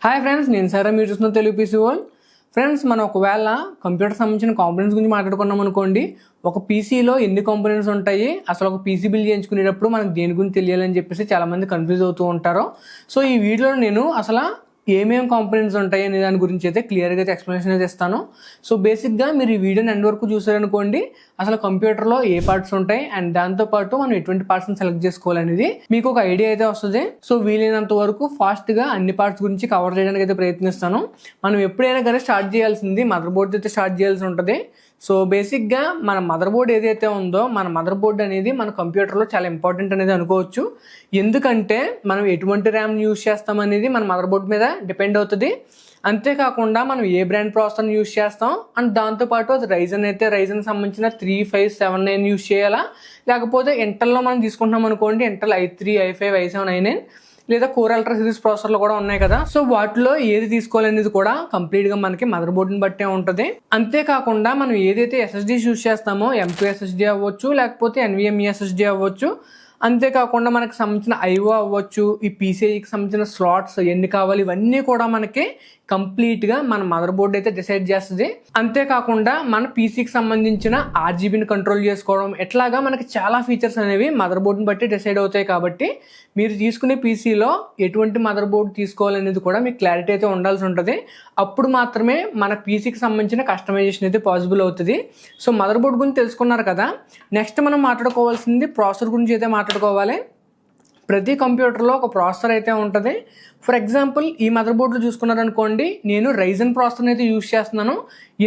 Hi friends, నేను సారా, మీరు చూస్తున్న తెలుగు పీసీ వరల్డ్. ఫ్రెండ్స్, మనం ఒకవేళ కంప్యూటర్ సంబంధించిన కాంపోనెంట్స్ గురించి మాట్లాడుకున్నాం అనుకోండి. ఒక పీసీలో ఎన్ని కాంపోనెంట్స్ ఉంటాయి, అసలు ఒక పీసీ బిల్డ్ చేయించుకునేటప్పుడు మనకు దేని గురించి తెలియాలని చెప్పేసి చాలామంది కన్ఫ్యూజ్ అవుతూ ఉంటారు. సో ఈ వీడియోలో నేను అసలు ఏమేమి కాంపోనెంట్స్ ఉంటాయి అనే దాని గురించి అయితే క్లియర్గా అయితే ఎక్స్ప్లెనేషన్ అయితే ఇస్తాను. సో బేసిక్గా మీరు ఈ వీడియోని ఎండ్ వరకు చూసారనుకోండి, అసలు కంప్యూటర్లో ఏ పార్ట్స్ ఉంటాయి అండ్ దాంతోపాటు మనం ఎటువంటి పార్ట్స్ని సెలెక్ట్ చేసుకోవాలనేది మీకు ఒక ఐడియా అయితే వస్తుంది. సో వీలైనంత వరకు ఫాస్ట్గా అన్ని పార్ట్స్ గురించి కవర్ చేయడానికి అయితే ప్రయత్నిస్తాను. మనం ఎప్పుడైనా కానీ స్టార్ట్ చేయాల్సింది మదర్ బోర్డ్ అయితే స్టార్ట్ చేయాల్సి ఉంటుంది. సో బేసిక్గా మన మదర్ బోర్డ్ ఏదైతే ఉందో, మన మదర్ బోర్డ్ అనేది మన కంప్యూటర్లో చాలా ఇంపార్టెంట్ అనేది అనుకోవచ్చు. ఎందుకంటే మనం ఎటువంటి ర్యామ్ యూజ్ చేస్తాం అనేది మన మదర్ బోర్డ్ మీద డిపెండ్ అవుతుంది. అంతేకాకుండా మనం ఏ బ్రాండ్ ప్రాసెసర్ని యూజ్ చేస్తాం అండ్ దాంతోపాటు అది రైజన్ సంబంధించిన 3579 యూజ్ చేయాలా, లేకపోతే ఇంటర్లో మనం తీసుకుంటున్నాం అనుకోండి, inter i3, i5, i7, i9 లేదా కోర్ అల్ట్రా సిరీస్ ప్రాసెసర్లు కూడా ఉన్నాయి కదా. సో వాటిలో ఏది తీసుకోవాలనేది కూడా కంప్లీట్గా మనకి మదర్ బోర్డ్ని బట్టే ఉంటుంది. అంతేకాకుండా మనం ఏదైతే ఎస్ఎస్డీస్ యూజ్ చేస్తామో M2 SSD అవ్వచ్చు, లేకపోతే NVMe SSD అవ్వచ్చు, అంతేకాకుండా మనకు సంబంధించిన IO అవ్వచ్చు, ఈ PCIకి సంబంధించిన స్లాట్స్ ఎన్ని కావాలి ఇవన్నీ కూడా మనకి కంప్లీట్గా మన మదర్ బోర్డ్ అయితే డిసైడ్ చేస్తుంది. అంతేకాకుండా మన పీసీకి సంబంధించిన RGBని కంట్రోల్ చేసుకోవడం, ఎట్లాగా మనకి చాలా ఫీచర్స్ అనేవి మదర్ బోర్డ్ని బట్టి డిసైడ్ అవుతాయి. కాబట్టి మీరు తీసుకునే పీసీలో ఎటువంటి మదర్ బోర్డ్ తీసుకోవాలనేది కూడా మీకు క్లారిటీ అయితే ఉండాల్సి ఉంటుంది. అప్పుడు మాత్రమే మన పీసీకి సంబంధించిన కస్టమైజేషన్ అయితే పాసిబుల్ అవుతుంది. సో మదర్ బోర్డ్ గురించి తెలుసుకున్నారు కదా, నెక్స్ట్ మనం మాట్లాడుకోవాల్సింది ప్రాసెసర్ గురించి అయితే మాట్లాడుకోవాలి. ప్రతి కంప్యూటర్లో ఒక ప్రాసెసర్ అయితే ఉంటుంది. ఫర్ ఎగ్జాంపుల్ ఈ మదర్ బోర్డులో చూసుకున్నారనుకోండి, నేను రైజన్ ప్రాసెసర్ని అయితే యూజ్ చేస్తున్నాను.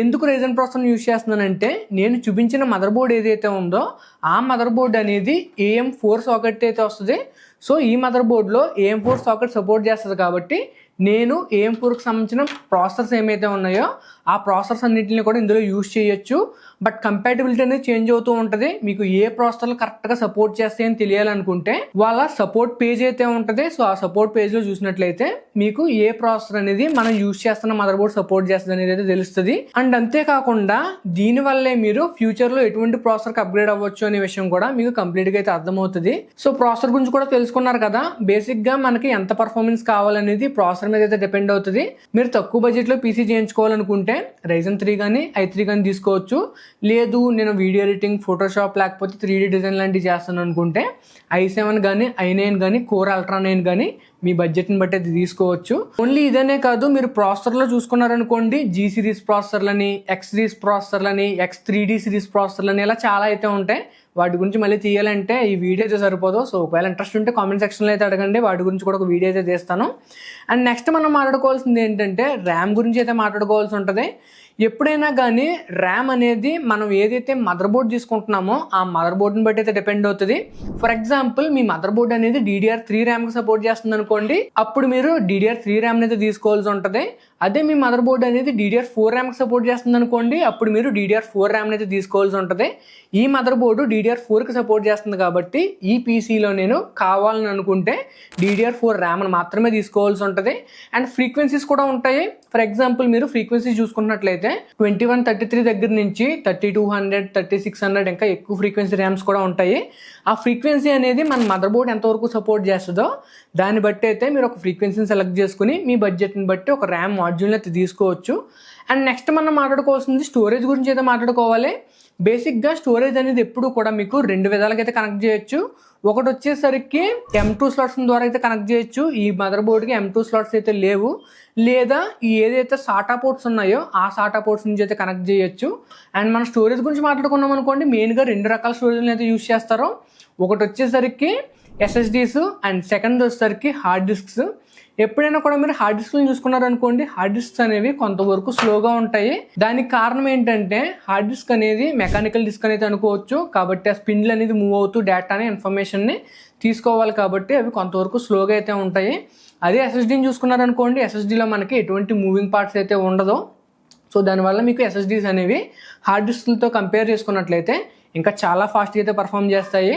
ఎందుకు రైజన్ ప్రాసెసర్ని యూజ్ చేస్తున్నానంటే, నేను చూపించిన మదర్ బోర్డ్ ఏదైతే ఉందో ఆ మదర్ బోర్డ్ అనేది AM4 సాకెట్ అయితే వస్తుంది. సో ఈ మదర్ బోర్డులో AM4 సాకెట్ సపోర్ట్ చేస్తుంది. కాబట్టి నేను AM4కి సంబంధించిన ప్రాసెసర్స్ ఏమైతే ఉన్నాయో ఆ ప్రాసెసర్స్ అన్నింటిని కూడా ఇందులో యూజ్ చేయొచ్చు. బట్ కంపాటబిలిటీ అనేది చేంజ్ అవుతూ ఉంటుంది. మీకు ఏ ప్రాసెసర్లు కరెక్ట్గా సపోర్ట్ చేస్తాయని తెలియాలనుకుంటే వాళ్ళ సపోర్ట్ పేజ్ అయితే ఉంటుంది. సో ఆ సపోర్ట్ పేజ్లో చూసినట్లయితే మీకు ఏ ప్రాసెసర్ అనేది మనం యూజ్ చేస్తున్న మదర్ బోర్డ్ సపోర్ట్ చేస్తుంది అనేది అయితే తెలుస్తుంది. అండ్ అంతేకాకుండా దీనివల్లే మీరు ఫ్యూచర్లో ఎటువంటి ప్రాసెసర్కి అప్గ్రేడ్ అవ్వచ్చు అనే విషయం కూడా మీకు కంప్లీట్గా అయితే అర్థమవుతుంది. సో ప్రాసెసర్ గురించి కూడా తెలుసుకున్నారు కదా, బేసిక్గా మనకి ఎంత పర్ఫార్మెన్స్ కావాలనేది ప్రాసెసర్ మీద అయితే డిపెండ్ అవుతుంది. మీరు తక్కువ బడ్జెట్లో పీసీ చేయించుకోవాలనుకుంటే Ryzen 3 కానీ i3 కానీ తీసుకోవచ్చు. లేదు నేను వీడియో ఎడిటింగ్, ఫోటోషాప్ లేకపోతే 3D డిజైన్ లాంటివి చేస్తాను అనుకుంటే i7 కానీ i9 కానీ కోర్ అల్ట్రా 9 కానీ మీ బడ్జెట్ని బట్టి అది తీసుకోవచ్చు. ఓన్లీ ఇదనే కాదు, మీరు ప్రాసెసర్లో చూసుకున్నారనుకోండి, G సిరీస్ ప్రాసెసర్లని, X సిరీస్ ప్రాసెసర్లని, X3D సిరీస్ ప్రాసెసర్లని ఇలా చాలా అయితే ఉంటాయి. వాటి గురించి మళ్ళీ తీయాలంటే ఈ వీడియో అయితే సరిపోదు. సో ఒకవేళ ఇంట్రెస్ట్ ఉంటే కామెంట్ సెక్షన్లో అయితే అడగండి, వాటి గురించి కూడా ఒక వీడియో అయితే చేస్తాను. అండ్ నెక్స్ట్ మనం మాట్లాడుకోవాల్సింది ఏంటంటే ర్యామ్ గురించి అయితే మాట్లాడుకోవాల్సి ఉంటుంది. ఎప్పుడైనా కానీ ర్యామ్ అనేది మనం ఏదైతే మదర్ బోర్డ్ తీసుకుంటున్నామో ఆ మదర్ బోర్డ్ని బట్టి అయితే డిపెండ్ అవుతుంది. For example me mother board అనేది DDR3 ర్యామ్కి సపోర్ట్ చేస్తుంది అనుకోండి, అప్పుడు మీరు DDR3 ర్యామ్ అయితే తీసుకోవాల్సి ఉంటుంది. అదే మీ మదర్ బోర్డ్ అనేది DDR4 ర్యామ్కి సపోర్ట్ చేస్తుంది అనుకోండి, అప్పుడు మీరు DDR4 ర్యామ్ అయితే తీసుకోవాల్సి ఉంటుంది. ఈ మదర్ బోర్డు DDR4కి సపోర్ట్ చేస్తుంది కాబట్టి ఈ పీసీలో నేను కావాలని అనుకుంటే DDR4 ర్యామ్ని మాత్రమే తీసుకోవాల్సి ఉంటుంది. అండ్ ఫ్రీక్వెన్సీస్ కూడా ఉంటాయి. ఫర్ ఎగ్జాంపుల్ మీరు ఫ్రీక్వెన్సీస్ చూసుకున్నట్లయితే 2133 దగ్గర నుంచి 3200, 3600 ఇంకా ఎక్కువ ఫ్రీక్వెన్సీ ర్యామ్స్ కూడా ఉంటాయి. ఆ ఫ్రీక్వెన్సీ అనేది మన మదర్ బోర్డ్ ఎంతవరకు సపోర్ట్ చేస్తుందో దాన్ని బట్టి అయితే మీరు ఒక ఫ్రీక్వెన్సీని సెలెక్ట్ చేసుకుని మీ బడ్జెట్ని బట్టి ఒక ర్యామ్ మాడ్యూల్ని అయితే తీసుకోవచ్చు. అండ్ నెక్స్ట్ మనం మాట్లాడుకోవాల్సింది స్టోరేజ్ గురించి అయితే మాట్లాడుకోవాలి. బేసిక్గా స్టోరేజ్ అనేది ఎప్పుడు కూడా మీకు 2 విధాలుగా అయితే కనెక్ట్ చేయొచ్చు. ఒకటి వచ్చేసరికి M2 స్లాట్స్ ద్వారా అయితే కనెక్ట్ చేయొచ్చు. ఈ మదర్ బోర్డ్కి M2 స్లాట్స్ అయితే లేవు. లేదా ఈ ఏదైతే సాటా పోర్ట్స్ ఉన్నాయో ఆ సాటా పోర్ట్స్ నుంచి అయితే కనెక్ట్ చేయొచ్చు. అండ్ మన స్టోరేజ్ గురించి మాట్లాడుకున్నాం అనుకోండి, మెయిన్గా 2 రకాల స్టోరేజ్ని అయితే యూజ్ చేస్తారు. ఒకటి వచ్చేసరికి SSDs అండ్ సెకండ్ వచ్చేసరికి హార్డ్ డిస్క్స్. ఎప్పుడైనా కూడా మీరు హార్డ్ డిస్క్లను చూసుకున్నారనుకోండి, హార్డ్ డిస్క్స్ అనేవి కొంతవరకు స్లోగా ఉంటాయి. దానికి కారణం ఏంటంటే హార్డ్ డిస్క్ అనేది మెకానికల్ డిస్క్ అనేది అనుకోవచ్చు. కాబట్టి ఆ స్పిన్లు అనేది మూవ్ అవుతూ డేటాని, ఇన్ఫర్మేషన్ని తీసుకోవాలి. కాబట్టి అవి కొంతవరకు స్లోగా అయితే ఉంటాయి. అదే SSDని చూసుకున్నారనుకోండి, SSDలో మనకి ఎటువంటి మూవింగ్ పార్ట్స్ అయితే ఉండదు. సో దానివల్ల మీకు SSDs అనేవి హార్డ్ డిస్క్లతో కంపేర్ చేసుకున్నట్లయితే ఇంకా చాలా ఫాస్ట్గా అయితే పర్ఫామ్ చేస్తాయి.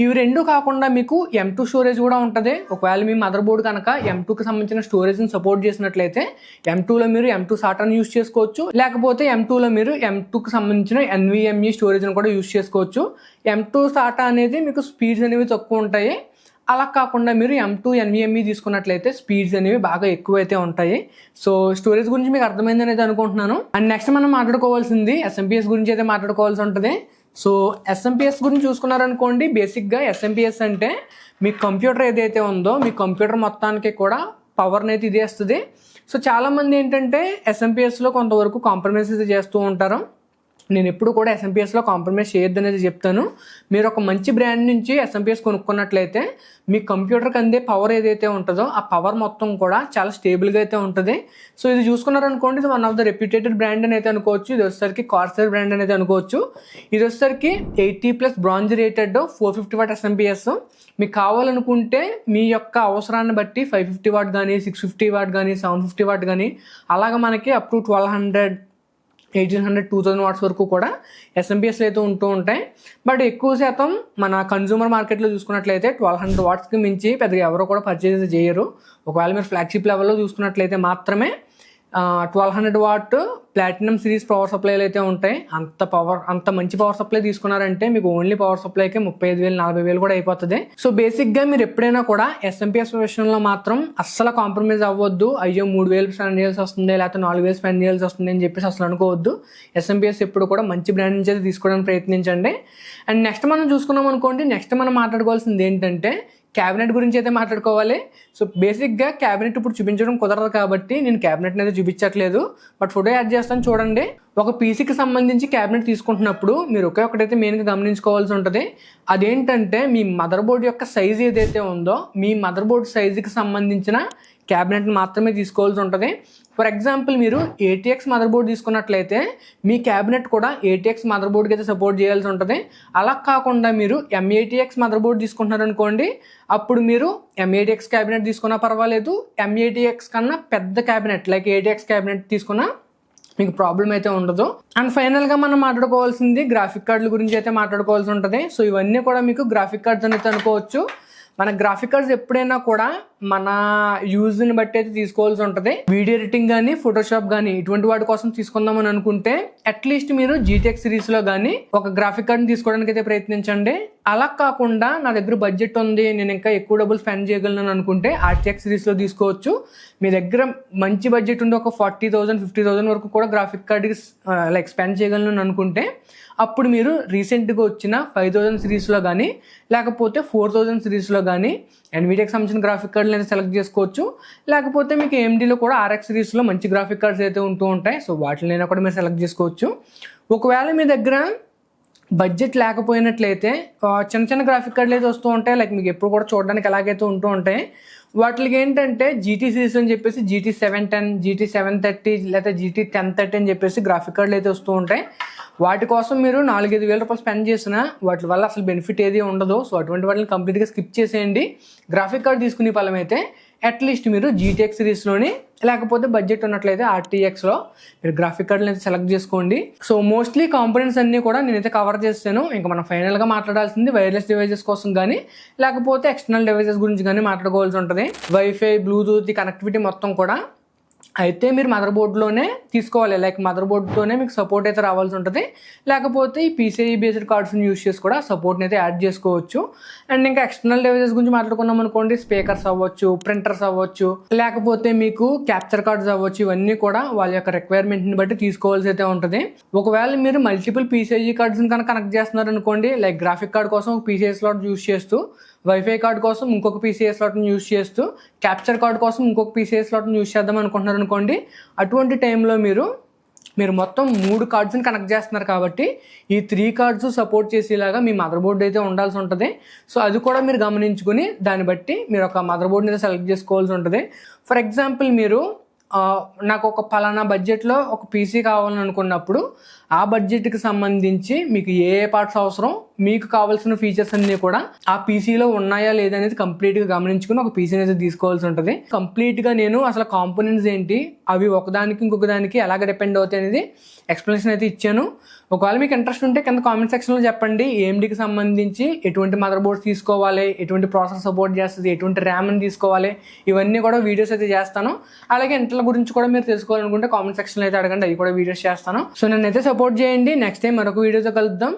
ఇవి రెండు కాకుండా మీకు M2 స్టోరేజ్ కూడా ఉంటుంది. ఒకవేళ మీ మదర్ బోర్డ్ కనుక M2కి సంబంధించిన స్టోరేజ్ని సపోర్ట్ చేసినట్లయితే M2లో మీరు M2 SATAని యూజ్ చేసుకోవచ్చు. లేకపోతే M2లో మీరు M2కి సంబంధించిన NVMe స్టోరేజ్ని కూడా యూజ్ చేసుకోవచ్చు. M2 SATA అనేది మీకు స్పీడ్స్ అనేవి తక్కువ ఉంటాయి. అలా కాకుండా మీరు M2 NVMe తీసుకున్నట్లయితే స్పీడ్స్ అనేవి బాగా ఎక్కువైతే ఉంటాయి. సో స్టోరేజ్ గురించి మీకు అర్థమైందని అయితే అనుకుంటున్నాను. అండ్ నెక్స్ట్ మనం మాట్లాడుకోవాల్సింది SMPS గురించి అయితే మాట్లాడుకోవాల్సి ఉంటుంది. సో SMPS గురించి చూసుకున్నారనుకోండి, బేసిక్గా SMPS అంటే మీ కంప్యూటర్ ఏదైతే ఉందో మీ కంప్యూటర్ మొత్తానికి కూడా పవర్ని అయితే ఇది ఇస్తుంది. సో చాలామంది ఏంటంటే SMPSలో కొంతవరకు కాంప్రమైజ్ అయితే చేస్తూ ఉంటారు. నేను ఎప్పుడు కూడా SMPSలో కాంప్రమైజ్ చేయొద్దు అనేది చెప్తాను. మీరు ఒక మంచి బ్రాండ్ నుంచి SMPS కొనుక్కున్నట్లయితే మీ కంప్యూటర్కి అందే పవర్ ఏదైతే ఉంటుందో ఆ పవర్ మొత్తం కూడా చాలా స్టేబుల్గా అయితే ఉంటుంది. సో ఇది చూసుకున్నారనుకోండి, ఇది one of the reputed brand అని అయితే అనుకోవచ్చు. ఇది వచ్చేసరికి కార్సైర్ బ్రాండ్ అనేది అనుకోవచ్చు. ఇది వచ్చేసరికి 80+ బ్రాంజ్ రేటెడ్ 450 వాట్ SMPS. మీకు కావాలనుకుంటే మీ యొక్క అవసరాన్ని బట్టి 550 వాట్ కానీ 650 వాట్ కానీ 750 వాట్ కానీ అలాగ మనకి అప్ టు 1200 1800 2000 వాట్స్ వరకు కూడా SMPSలు అయితే ఉంటూ ఉంటాయి. బట్ ఎక్కువ శాతం మన కన్జ్యూమర్ మార్కెట్లో చూసుకున్నట్లయితే 1200 వాట్స్కి మించి పెద్దగా ఎవరో కూడా పర్చేజ్ చేయరు. ఒకవేళ మీరు ఫ్లాగ్షిప్ లెవెల్లో చూసుకున్నట్లయితే మాత్రమే 1200 వాట్ ప్లాటినం సిరీస్ పవర్ సప్లైలు అయితే ఉంటాయి. అంత మంచి పవర్ సప్లై తీసుకున్నారంటే మీకు ఓన్లీ పవర్ సప్లైకి 35,000 40,000 కూడా అయిపోతుంది. సో బేసిక్గా మీరు ఎప్పుడైనా కూడా SMPS విషయంలో మాత్రం అస్సలు కాంప్రమైజ్ అవ్వద్దు. అయ్యో 3,000 స్పెండ్ చేయాల్సి వస్తుంది లేకపోతే 4,000 స్పెండ్ చేయాల్సి వస్తుంది అని చెప్పేసి అసలు అనుకోవద్దు. SMPS ఎప్పుడు కూడా మంచి బ్రాండ్ నుంచి అయితే తీసుకోవడానికి ప్రయత్నించండి. అండ్ నెక్స్ట్ మనం చూసుకున్నాం అనుకోండి, నెక్స్ట్ మనం మాట్లాడుకోవాల్సింది ఏంటంటే క్యాబినెట్ గురించి అయితే మాట్లాడుకోవాలి. సో బేసిక్గా క్యాబినెట్ ఇప్పుడు చూపించడం కుదరదు కాబట్టి నేను క్యాబినెట్ని అయితే చూపించట్లేదు, బట్ ఫోటో యాడ్ చేస్తాను చూడండి. ఒక పీసీకి సంబంధించి క్యాబినెట్ తీసుకుంటున్నప్పుడు మీరు ఒకటైతే మెయిన్గా గమనించుకోవాల్సి ఉంటుంది. అదేంటంటే మీ మదర్ బోర్డ్ యొక్క సైజ్ ఏదైతే ఉందో మీ మదర్ బోర్డ్ సైజుకి సంబంధించిన క్యాబినెట్ని మాత్రమే తీసుకోవాల్సి ఉంటుంది. ఫర్ ఎగ్జాంపుల్ మీరు ATX మదర్ బోర్డ్ తీసుకున్నట్లయితే మీ క్యాబినెట్ కూడా ATX మదర్ బోర్డ్కి అయితే సపోర్ట్ చేయాల్సి ఉంటుంది. అలా కాకుండా మీరు M80X మదర్ బోర్డ్ తీసుకుంటున్నారనుకోండి, అప్పుడు మీరు M80X క్యాబినెట్ తీసుకున్నా పర్వాలేదు, M80X కన్నా పెద్ద క్యాబినెట్ లైక్ ATX క్యాబినెట్ తీసుకున్నా మీకు ప్రాబ్లం అయితే ఉండదు. అండ్ ఫైనల్గా మనం మాట్లాడుకోవాల్సింది గ్రాఫిక్ కార్డుల గురించి అయితే మాట్లాడుకోవాల్సి ఉంటుంది. సో ఇవన్నీ కూడా మీకు గ్రాఫిక్ కార్డ్స్ అనేది అనుకోవచ్చు. మన గ్రాఫిక్ కార్డ్స్ ఎప్పుడైనా కూడా మన యూజ్ని బట్టి అయితే తీసుకోవాల్సి ఉంటుంది. వీడియో ఎడిటింగ్ కానీ ఫోటోషాప్ కానీ ఇటువంటి వాటి కోసం తీసుకుందామని అనుకుంటే అట్లీస్ట్ మీరు GTX సిరీస్లో కానీ ఒక గ్రాఫిక్ కార్డ్ని తీసుకోవడానికి అయితే ప్రయత్నించండి. అలా కాకుండా నా దగ్గర బడ్జెట్ ఉంది, నేను ఇంకా ఎక్కువ డబ్బులు స్పెండ్ చేయగలను అనుకుంటే RTX సిరీస్లో తీసుకోవచ్చు. మీ దగ్గర మంచి బడ్జెట్ ఉండి ఒక 40,000 50,000 వరకు కూడా గ్రాఫిక్ కార్డ్కి లైక్ స్పెండ్ చేయగలను అనుకుంటే అప్పుడు మీరు రీసెంట్గా వచ్చిన 5000 సిరీస్లో కానీ లేకపోతే 4000 సిరీస్లో కానీ NVIDIAకి సంబంధించిన గ్రాఫిక్ కార్డులు అయితే సెలెక్ట్ చేసుకోవచ్చు. లేకపోతే మీకు AMDలో కూడా RX సిరీస్లో మంచి గ్రాఫిక్ కార్డ్స్ అయితే ఉంటూ ఉంటాయి. సో వాటినైనా కూడా మీరు సెలెక్ట్ చేసుకోవచ్చు. ఒకవేళ మీ దగ్గర బడ్జెట్ లేకపోయినట్లయితే చిన్న చిన్న గ్రాఫిక్ కార్డులు అయితే వస్తూ ఉంటాయి. లైక్ మీకు ఎప్పుడు కూడా చూడడానికి ఎలాగైతే ఉంటూ ఉంటాయి. వాటికి ఏంటంటే GT సిరీస్ అని చెప్పేసి GT 710 GT 730 లేదా GT 1030 అని చెప్పేసి గ్రాఫిక్ కార్డులు అయితే వస్తూ ఉంటాయి. వాటి కోసం మీరు 4-5 వేల రూపాయలు స్పెండ్ చేసినా వాటి వల్ల అసలు బెనిఫిట్ ఏది ఉండదు. సో అటువంటి వాటిని కంప్లీట్గా స్కిప్ చేసేయండి. గ్రాఫిక్ కార్డ్ తీసుకునే ఫలం అయితే అట్లీస్ట్ మీరు GTX సిరీస్లోని లేకపోతే బడ్జెట్ ఉన్నట్లయితే RTXలో మీరు గ్రాఫిక్ కార్డులు అయితే సెలెక్ట్ చేసుకోండి. సో మోస్ట్లీ కాంపోనెంట్స్ అన్నీ కూడా నేనైతే కవర్ చేస్తాను. ఇంకా మనం ఫైనల్గా మాట్లాడాల్సింది వైర్లెస్ డివైజెస్ కోసం కానీ లేకపోతే ఎక్స్టర్నల్ డివైజెస్ గురించి కానీ మాట్లాడుకోవాల్సి ఉంటుంది. వైఫై బ్లూటూత్ కనెక్టివిటీ మొత్తం కూడా అయితే మీరు మదర్ బోర్డ్లోనే తీసుకోవాలి. లైక్ మదర్ బోర్డ్తోనే మీకు సపోర్ట్ అయితే రావాల్సి ఉంటుంది. లేకపోతే ఈ PCIe బేస్డ్ కార్డ్స్ని యూస్ చేసి కూడా సపోర్ట్ని అయితే యాడ్ చేసుకోవచ్చు. అండ్ ఇంకా ఎక్స్టర్నల్ డివైజెస్ గురించి మాట్లాడుకున్నాం అనుకోండి, స్పీకర్స్ అవ్వచ్చు, ప్రింటర్స్ అవ్వచ్చు, లేకపోతే మీకు క్యాప్చర్ కార్డ్స్ అవ్వచ్చు. ఇవన్నీ కూడా వాళ్ళ యొక్క రిక్వైర్మెంట్ని బట్టి తీసుకోవాల్సి అయితే ఉంటుంది. ఒకవేళ మీరు మల్టిపుల్ PCIe కార్డ్స్ని కనుక కనెక్ట్ చేస్తున్నారు అనుకోండి, లైక్ గ్రాఫిక్ కార్డ్ కోసం ఒక PCI స్లాట్ యూస్ చేస్తూ, వైఫై కార్డ్ కోసం ఇంకొక PCI స్లాట్ని యూస్ చేస్తూ, క్యాప్చర్ కార్డ్ కోసం ఇంకొక PCI స్లాట్ని యూస్ చేద్దాం అనుకుంటున్నారు అనుకోండి, అటువంటి టైంలో మీరు మొత్తం 3 కార్డ్స్ని కనెక్ట్ చేస్తున్నారు కాబట్టి ఈ 3 కార్డ్స్ సపోర్ట్ చేసేలాగా మీ మదర్ బోర్డ్ అయితే ఉండాల్సి ఉంటుంది. సో అది కూడా మీరు గమనించుకుని దాన్ని బట్టి మీరు ఒక మదర్ బోర్డ్ని అయితే సెలెక్ట్ చేసుకోవాల్సి ఉంటుంది. ఫర్ ఎగ్జాంపుల్ మీరు నాకు ఒక పలానా బడ్జెట్లో ఒక PC కావాలని అనుకున్నప్పుడు ఆ బడ్జెట్కి సంబంధించి మీకు ఏ పార్ట్స్ అవసరం, మీకు కావాల్సిన ఫీచర్స్ అన్నీ కూడా ఆ PCలో ఉన్నాయా లేదనేది కంప్లీట్గా గమనించుకుని ఒక PCని అయితే తీసుకోవాల్సి ఉంటుంది. కంప్లీట్గా నేను అసలు కాంపోనెంట్స్ ఏంటి, అవి ఒకదానికి ఇంకొక దానికి ఎలాగ డిపెండ్ అవుతాయి అనేది ఎక్స్ప్లెనేషన్ అయితే ఇచ్చాను. ఒకవేళ మీకు ఇంట్రెస్ట్ ఉంటే కింద కామెంట్ సెక్షన్లో చెప్పండి. AMDకి సంబంధించి ఎటువంటి మదర్ బోర్డ్స్ తీసుకోవాలి, ఎటువంటి ప్రాసెసర్ సపోర్ట్ చేస్తుంది, ఎటువంటి ర్యామ్ని తీసుకోవాలి, ఇవన్నీ కూడా వీడియోస్ అయితే చేస్తాను. అలాగే ఇంటర్ల గురించి కూడా మీరు తెలుసుకోవాలనుకుంటే కామెంట్ సెక్షన్లో అయితే అడగండి, అవి కూడా వీడియోస్ చేస్తాను. సో నన్ను అయితే సపోర్ట్ చేయండి. నెక్స్ట్ టైం మరొక వీడియోతో కలుద్దాం.